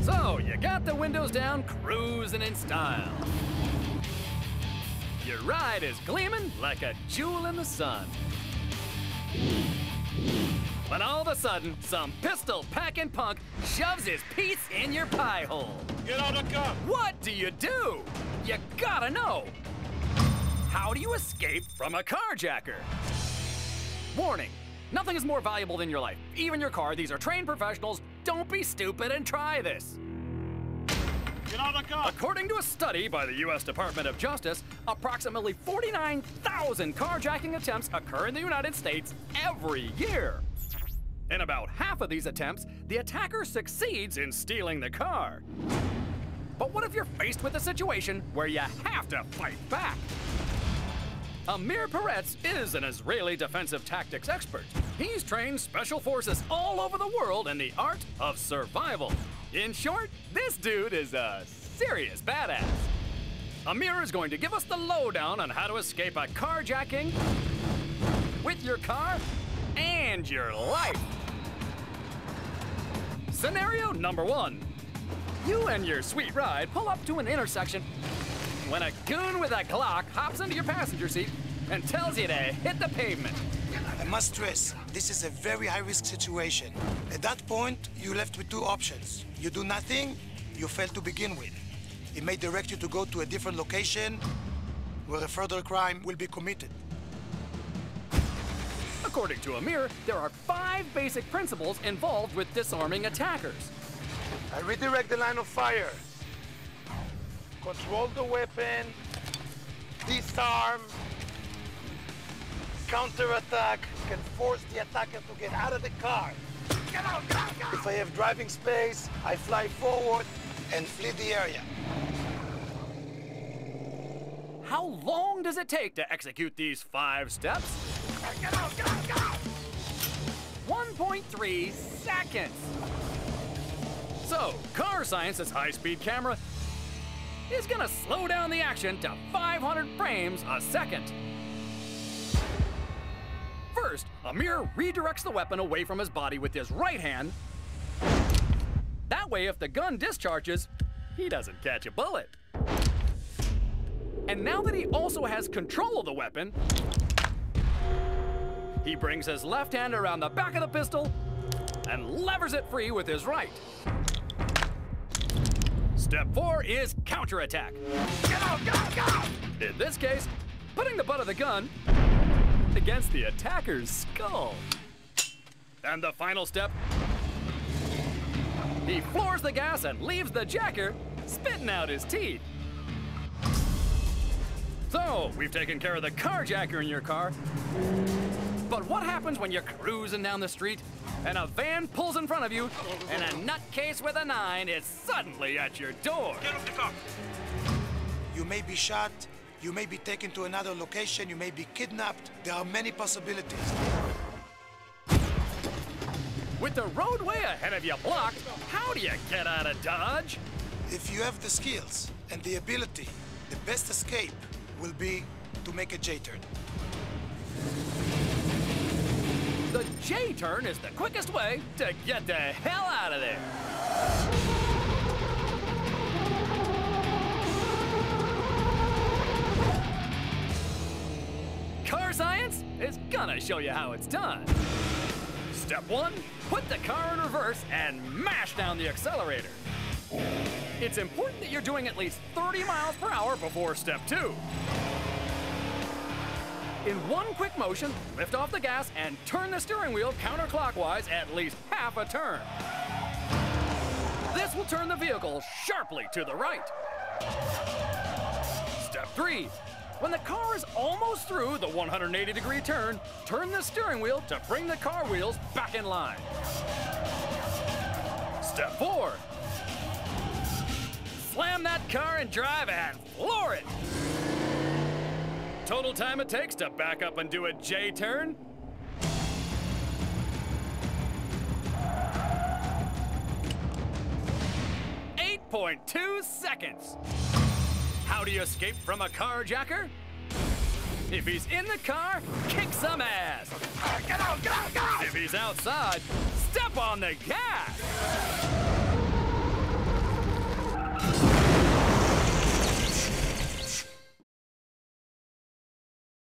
So, you got the windows down, cruising in style. Your ride is gleaming like a jewel in the sun. When all of a sudden, some pistol-packing punk shoves his piece in your pie hole. Get out of the car! What do? You gotta know. How do you escape from a carjacker? Warning, nothing is more valuable than your life, even your car. These are trained professionals. Don't be stupid and try this. Get out of the car! According to a study by the U.S. Department of Justice, approximately 49,000 carjacking attempts occur in the United States every year. In about half of these attempts, the attacker succeeds in stealing the car. But what if you're faced with a situation where you have to fight back? Amir Peretz is an Israeli defensive tactics expert. He's trained special forces all over the world in the art of survival. In short, this dude is a serious badass. Amir is going to give us the lowdown on how to escape a carjacking with your car and your life. Scenario number 1. You and your sweet ride pull up to an intersection when a goon with a Glock hops into your passenger seat and tells you to hit the pavement. I must stress, this is a very high-risk situation. At that point, you're left with two options. You do nothing, you fail to begin with. It may direct you to go to a different location where a further crime will be committed. According to Amir, there are 5 basic principles involved with disarming attackers. I redirect the line of fire. Control the weapon. Disarm. Counterattack. Can force the attacker to get out of the car. Get out, get out, get out. If I have driving space, I fly forward and flee the area. How long does it take to execute these 5 steps? Get out, get out, get out. 1.3 seconds. So, Car Science's high-speed camera is gonna slow down the action to 500 frames a second. First, Amir redirects the weapon away from his body with his right hand. That way, if the gun discharges, he doesn't catch a bullet. And now that he also has control of the weapon, he brings his left hand around the back of the pistol and levers it free with his right. Step 4 is counterattack. Get out, get out, get out. In this case, putting the butt of the gun against the attacker's skull. And the final step, he floors the gas and leaves the jacker spitting out his teeth. So, we've taken care of the carjacker in your car. But what happens when you're cruising down the street and a van pulls in front of you and a nutcase with a 9 is suddenly at your door? Get off the car! You may be shot, you may be taken to another location, you may be kidnapped. There are many possibilities. With the roadway ahead of you blocked, how do you get out of Dodge? If you have the skills and the ability, the best escape will be to make a J-turn. The J-turn is the quickest way to get the hell out of there. Car Science is gonna show you how it's done. Step 1, put the car in reverse and mash down the accelerator. It's important that you're doing at least 30 miles per hour before step 2. In one quick motion, lift off the gas and turn the steering wheel counterclockwise at least half a turn. This will turn the vehicle sharply to the right. Step 3. When the car is almost through the 180-degree turn, turn the steering wheel to bring the car wheels back in line. Step 4. Slam that car and drive and floor it. Total time it takes to back up and do a J-turn? 8.2 seconds. How do you escape from a carjacker? If he's in the car, kick some ass. Get out, get out, get out. If he's outside, step on the gas.